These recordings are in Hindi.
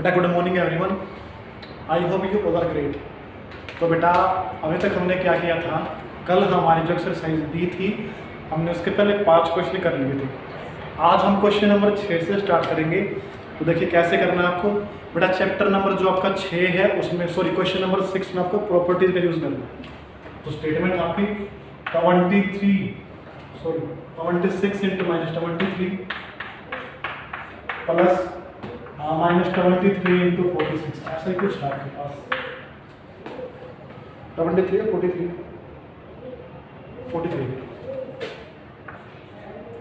बेटा good morning everyone, I hope you all are great. तो बेटा अभी तक हमने क्या किया था, कल हमारी जो एक्सरसाइज दी थी हमने उसके पहले 5 क्वेश्चन कर लिए थे। आज हम क्वेश्चन नंबर 6 से स्टार्ट करेंगे। तो देखिए कैसे करना है आपको। बेटा चैप्टर नंबर जो आपका 6 है उसमें क्वेश्चन नंबर 6 में आपको प्रॉपर्टीज का यूज़ करना है। तो स्टेटमेंट आपकी 26 इंटू -23 प्लस -23 इंटू 46, ऐसा ही कुछ है आपके पास। 23 या 43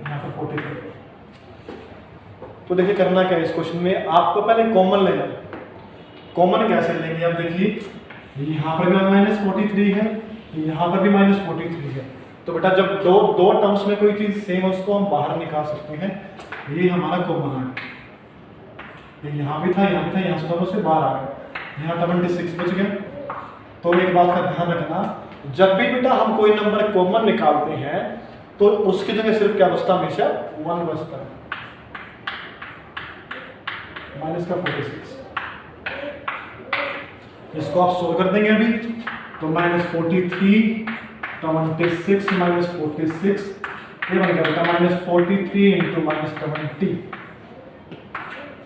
यहाँ पर 43। तो देखिए करना क्या है इस क्वेश्चन में, आपको पहले कॉमन लेना है। कॉमन कैसे लेंगे आप देखिए, यहाँ पर भी -43 है, यहाँ पर भी -43 है। तो बेटा जब दो टर्म्स में कोई चीज़ सेम है उसको हम बाहर निकाल सकते हैं। ये हमारा कॉमन है, ये यहाँ भी था, यहाँ से दोनों से बाहर आ गया, यहाँ 26 बच गया। तो एक बात का ध्यान रखना, जब भी बेटा हम कोई नंबर कॉमन निकालते हैं तो उसकी जगह सिर्फ क्या बचता है, हमेशा 1 बचता है, -46। इसको आप सोल्व कर देंगे अभी, तो -43 26 -46 ये बन गया बेटा -43 इंटू -20।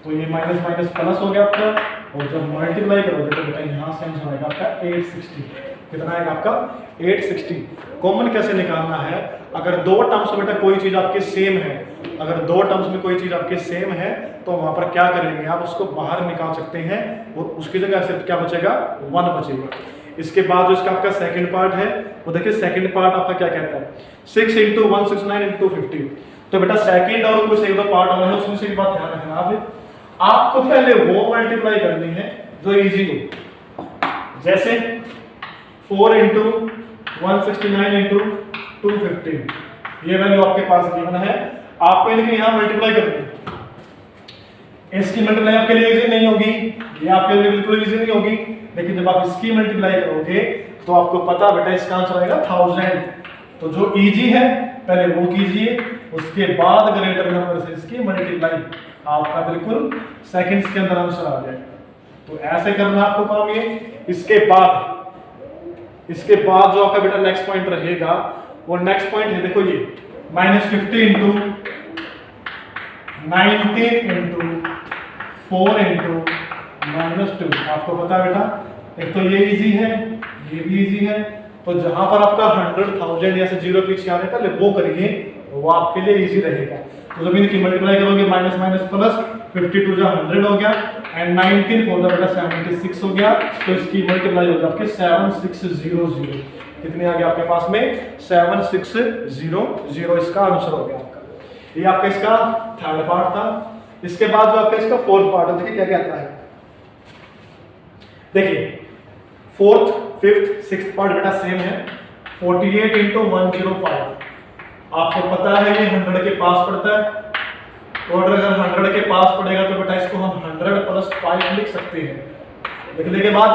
तो ये माइनस माइनस प्लस हो गया आपका, और जब मल्टीप्लाई करोगे तो बेटा यहाँ से आंसर आएगा आपका 860। कितना आएगा आपका 860। कॉमन कैसे निकालना है, अगर दो टर्म्स में बेटा कोई चीज़ आपके सेम है, अगर दो टर्म्स में कोई चीज़ आपके सेम है तो वहाँ पर क्या करेंगे, आप उसको बाहर निकाल सकते हैं और उसकी जगह सिर्फ क्या बचेगा, 1 बचेगा। इसके बाद जो इसका आपका सेकंड पार्ट है वो देखिए, सेकंड पार्ट आपका क्या कहता है, 6 इंटू 169 इंटू 50। तो बेटा सेकंड और कुछ एक दो पार्ट और है, उसमें से एक बात ध्यान रखना आपको पहले वो मल्टीप्लाई करनी है जो इजी हो। जैसे 4 इंटू 169 इंटू 215, ये वैल्यू आपके पास गिवन है, आपको इनके यहाँ मल्टीप्लाई करनी है। इसकी मल्टीप्लाई आपके लिए इजी नहीं होगी, ये आपके लिए बिल्कुल इजी नहीं होगी, लेकिन जब आप इसकी मल्टीप्लाई करोगे तो आपको पता बेटा इसका आंसर आएगा 1000। तो जो इजी है पहले वो कीजिए, उसके बाद ग्रेटर नंबर से इसकी मल्टीप्लाई, आपका बिल्कुल सेकंड्स के अंदर आंसर आ जाएगा। तो ऐसे करना आपको काम ये। इसके बाद जो आपका बेटा नेक्स्ट पॉइंट रहेगा वो नेक्स्ट पॉइंट है, देखो ये -50 इंटू 19 इंटू 4 इंटू -2। आपको पता है बेटा एक तो ये इजी है, ये भी इजी है, तो जहां पर आपका 100,000 या से जीरो पीछे आने पहले वो करिए, वो आपके लिए इजी रहेगा। तो जब इनकी मल्टीप्लाई करोगे माइनस माइनस प्लस, 52 जा 100 हो गया एंड 19 4 जा बेटा 76 हो गया। तो इसकी मल्टीप्लाई होगी आपके 7600। कितने आ गया आपके पास में 7600, इसका आंसर हो गया आपका। ये आपका इसका थर्ड पार्ट था। इसके बाद जो आपका इसका फोर्थ पार्ट है, देखिए क्या कहता है, देखिए 4th 5th 6th पार्ट बेटा सेम है। 48 इंटू 105, आपको पता है ये 100 के पास पड़ता है, तो अगर 100 के पास पड़ेगा तो बेटा इसको हम 100 प्लस 5 लिख सकते हैं। लिखने के बाद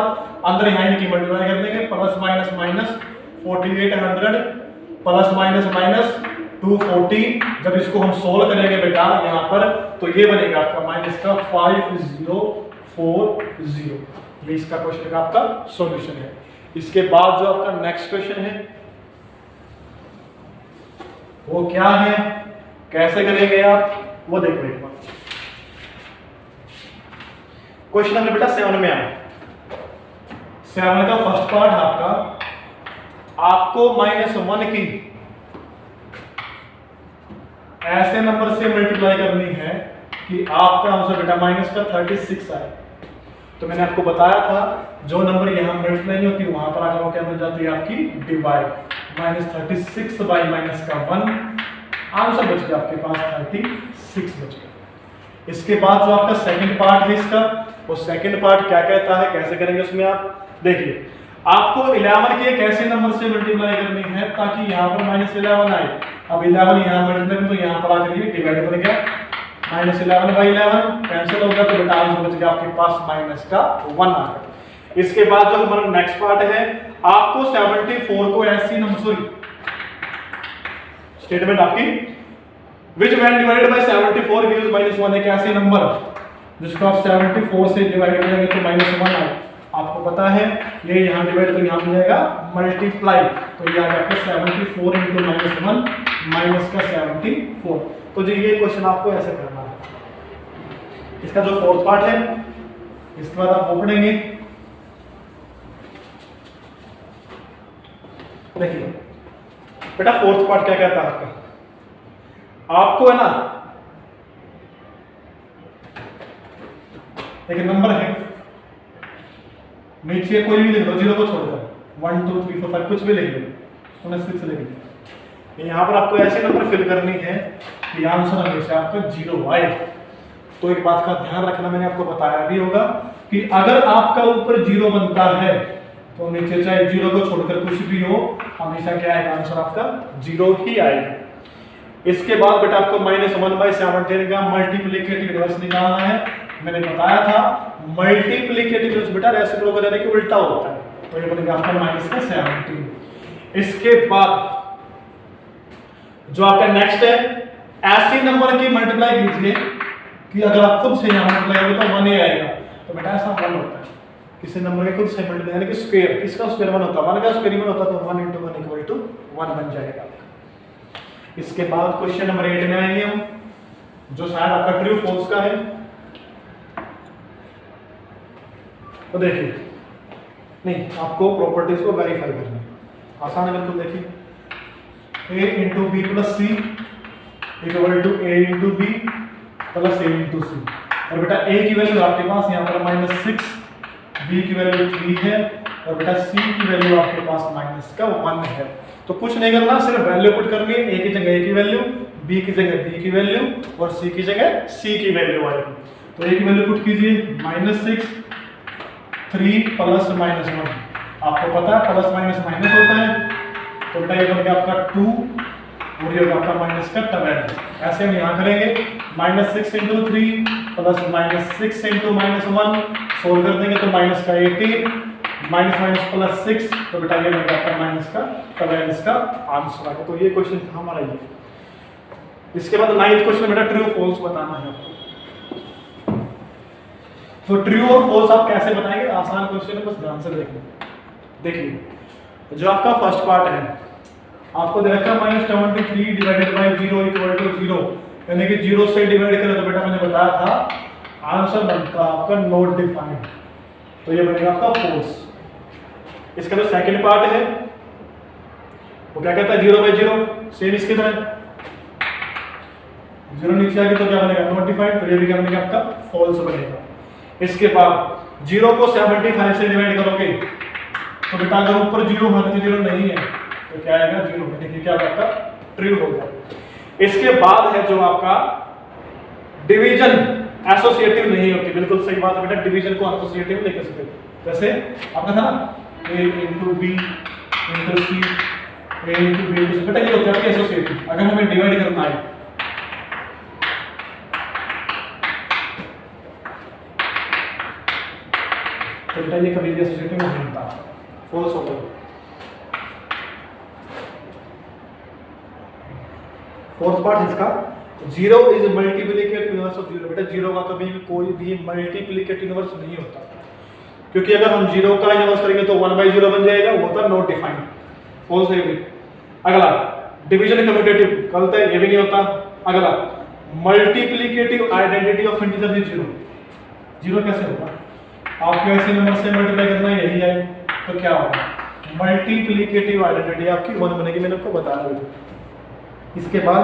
अंदर यहाँ इनकी मल्टीप्लाई कर देंगे, plus minus minus 48 100 plus minus minus 240। जब इसको हम सोल्व करेंगे बेटा यहाँ पर तो ये बनेगा आपका माइनस का 5040। ये इसका क्वेश्चन का आपका सॉल्यूशन है। इसके बाद जो आपका नेक्स्ट क्वेश्चन है वो क्या है, कैसे करेंगे आप वो देखो एक बार। क्वेश्चन नंबर बेटा 7 में आए, 7 का फर्स्ट पार्ट है आपको -1 की ऐसे नंबर से मल्टीप्लाई करनी है कि आपका आंसर बेटा माइनस का 36 आए। तो मैंने आपको बताया था जो नंबर यहाँ मल्टीप्लाई नहीं होती वहां पर आकर क्या मिल जाती है आपकी डिवाइड, -36 बाई माइनस का 1, आंसर बच गया आपके पास 36 बच गया। इसके बाद जो आपका सेकंड पार्ट है इसका, वो सेकंड पार्ट क्या कहता है, कैसे करेंगे उसमें आप देखिए, आपको 11 के एक ऐसे नंबर से मल्टीप्लाई करनी है ताकि यहाँ पर -11 आए। अब 11 यहाँ मल्टीप्लाई तो यहाँ पर आकर ये डिवाइड बन गया, -11 बाई 11 कैंसिल हो गया, तो बेटा आंसर बच गया आपके पास माइनस का 1 आ गया। इसके बाद जो हमारा नेक्स्ट पार्ट है, आपको 74 को ऐसी नंबर स्टेटमेंट आपकी which when divided by 74 gives -1, एक ऐसे नंबर जिसको आप 74 से डिवाइड करेंगे तो -1 आएगा। आपको पता है ये यहाँ डिवाइड तो यहाँ मिल जाएगा मल्टीप्लाई, तो ये आ गया आपका 74 इंटू -1 माइनस का 74। तो जी ये क्वेश्चन आपको ऐसे करना है। इसका जो फोर्थ पार्ट है इसके बाद आप वो पढ़ेंगे। देखिए बेटा फोर्थ पार्ट क्या कहता है आपको है ना, एक नंबर है, नीचे कोई भी लिख दो जीरो को छोड़कर, 1 2 3 4 5 कुछ भी लिख लो, 6 लिख लो। यहाँ पर आपको ऐसे नंबर फिल करनी है कि आंसर हमेशा आपका 0 आए। तो एक बात का ध्यान रखना, मैंने आपको बताया भी होगा कि अगर आपका ऊपर 0 बनता है तो नीचे चाहे 0 को छोड़कर कुछ भी हो, हमेशा क्या आएगा आंसर आपका 0 ही आएगा। इसके बाद बेटा आपको -1/17 का मल्टीप्लिकेटिव इनवर्स निकालना है। मैंने बताया था मल्टीप्लिकेटिव इनवर्स बेटा रेसिप्रोकल यानी कि उल्टा होता है, तो ये बनेगा आपका -17। इसके बाद जो आपका नेक्स्ट है, ऐसे नंबर की मल्टीप्लाई कीजिए कि अगर आप खुद से यहाँ मल्टीप्लाई करोगे तो 1 ही आएगा। तो बेटा ऐसा 1 होता है, किसी नंबर के खुद से मल्टीप्लाई यानी कि स्क्वायर, किसका स्क्वायर 1 होता है, 1 का स्क्वायर 1 होता है, तो 1 × 1 = 1 बन जाएगा। इसके बाद क्वेश्चन नंबर 8 में आएंगे हम, जो शायद आपका ट्रू फॉल्स का है। तो देखिए नहीं, आपको प्रॉपर्टीज को वेरीफाई करना है, आसान है बिल्कुल। देखिए a × b + c = a × b + a × c। और बेटा a की वैल्यू आपके पास यहाँ पर -6, b की वैल्यू 3 है और बेटा c की वैल्यू आपके पास -1 है। तो कुछ नहीं करना, सिर्फ वैल्यू पुट करनी है, a की जगह a की वैल्यू, b की जगह b की वैल्यू और c की जगह c की वैल्यू आएगी। तो a की वैल्यू पुट कीजिए -6 3 + -1, आपको पता है प्लस माइनस माइनस होता है, तो बेटा ये बन गया आपका 2 और ये होगा आपका -12। ऐसे हम यहाँ करेंगे -6 × 3 +-6 × -1 सोल्व कर देंगे तो -18 -6, तो बेटा ये बन गया आपका -12 का आंसर आएगा। तो ये क्वेश्चन था हमारा ये। इसके बाद 9th क्वेश्चन बेटा ट्रू फॉल्स बताना है आपको। तो ट्रू और फॉल्स आप कैसे बताएंगे, आसान क्वेश्चन है, बस ध्यान से देखना। देखिए जो आपका फर्स्ट पार्ट है आपको दे रखा है -73 / 0 = 0, यानी कि 0 से डिवाइड करें तो बेटा मैंने बताया था आंसर बनता आपका नॉट डिफाइंड, तो ये बनेगा आपका फॉल्स। इसका जो सेकंड पार्ट है वो क्या कहता है 0/0, सेम इसकी तरह 0 नीचे आ गया तो क्या बनेगा नॉट डिफाइंड, तो ये भी क्या बनेगा आपका फॉल्स बनेगा। इसके बाद 0 को 75 से डिवाइड करोगे तो बेटा अगर ऊपर 0 है तो 0 नहीं है तो क्या आएगा 0, देखिए क्या आपका ट्रू होगा। इसके बाद है जो आपका डिवीजन एसोसिएटिव नहीं होती, बिल्कुल सही बात है बेटा, डिवीजन को एसोसिएटिव नहीं कर सकते। जैसे आपका था ना a × b × c a × b × c, बेटा ये होता है एसोसिएटिव। अगर हमें डिवाइड करना है तो बेटा ये कभी भी एसोसिएटिव नहीं होता, फॉल्स होता है। फोर्थ पार्ट इसका 0 इज मल्टीप्लिकेटिव इनवर्स ऑफ 0, बेटा 0 का कभी भी कोई भी मल्टीप्लिकेटिव इनवर्स नहीं होता, क्योंकि अगर हम 0 का इनवर्स करेंगे तो 1/0 बन जाएगा, वो होता नॉट डिफाइंड, फॉल्स है भी। अगला डिवीजन कम्यूटेटिव गलत है, ये भी नहीं होता। अगला multiplicative identity of integer is 0 कैसे होगा, आपको ऐसे नंबर से मल्टीप्लाई करना है यही है, तो क्या होगा मल्टीप्लिकेटिव आइडेंटिटी आपकी 1 बनेगी, मैंने आपको बताया था। इसके बाद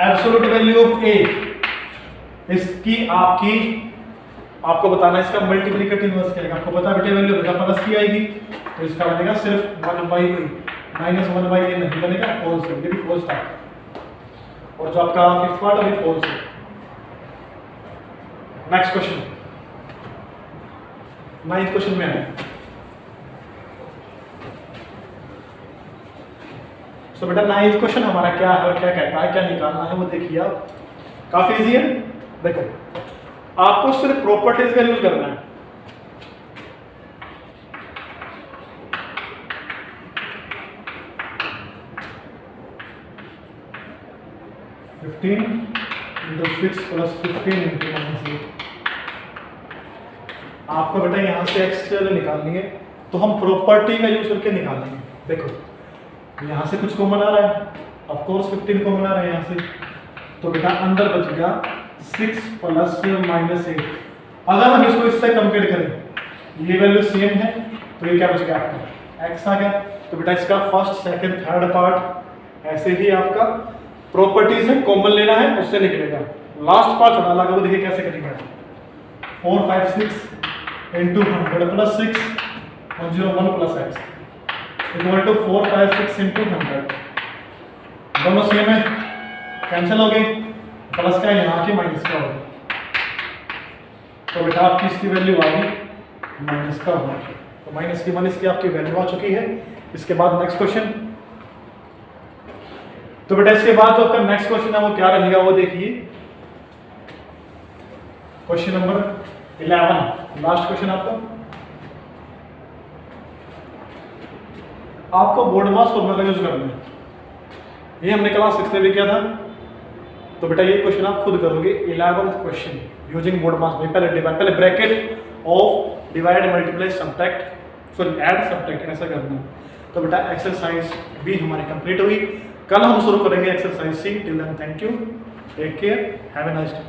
एब्सोल्यूट वैल्यू ऑफ a, इसकी आपको बताना है इसका मल्टीप्लिकेटिव इनवर्स क्या है। आपको पता है बेटे वैल्यू बेटा प्लस की आएगी, तो इसका बनेगा सिर्फ 1/3 -1/a नहीं बनेगा, फॉल्स है, ये भी फॉल्स था। और जो आपका फिफ्थ पार्ट अभी फॉल्स है। नेक्स्ट क्वेश्चन 9th क्वेश्चन में है। तो बेटा 9th क्वेश्चन हमारा क्या है, क्या कहता है, क्या निकालना है वो देखिए आप, काफी इजी है। देखो आपको सिर्फ प्रॉपर्टीज का यूज करना है। Into 6 plus 15 into -8। आपको बेटा यहाँ से एक्स की वैल्यू निकालनी है, तो हम प्रॉपर्टी का यूज करके निकालेंगे। देखो यहाँ से कुछ कॉमन आ रहा है, ऑफ कोर्स 15 कॉमन आ रहा है यहाँ से, तो बेटा अंदर बचेगा 6 प्लस -8। अगर हम इसको इससे कंपेयर करें, ये वैल्यू सेम है, तो ये क्या बचेगा आपका x आ गया। तो बेटा इसका फर्स्ट सेकंड थर्ड पार्ट ऐसे ही आपका प्रॉपर्टीज है, कॉमन लेना है उससे निकलेगा। लास्ट पार्ट थोड़ा अलग है, वो देखिए कैसे करेंगे। 4 5 6 into 100 plus 6 101 plus x equal to 4 5 6 into 100। दोनों सेम है, कैंसिल हो गई, प्लस का यहाँ के माइनस का होगा, तो बेटा आपकी इसकी वैल्यू आ गई माइनस का होगा। तो माइनस की आपकी वैल्यू आ चुकी है। इसके बाद नेक्स्ट क्वेश्चन, तो बेटा इसके बाद जो आपका नेक्स्ट क्वेश्चन है वो क्या रहेगा, वो देखिए क्वेश्चन नंबर 11, लास्ट क्वेश्चन आपका। आपको बोर्ड मास फॉर्मूला यूज करना है, ये हमने क्लास 6 में भी किया था। तो बेटा ये क्वेश्चन आप खुद करोगे, 11th क्वेश्चन यूजिंग बोर्ड मास में। पहले bracket of divide multiply subtract, sorry add subtract ऐसा करना है। तो बेटा एक्सरसाइज भी हमारी कंप्लीट हुई। कल हम शुरू करेंगे exercise C. Till then thank you, take care, have a nice day.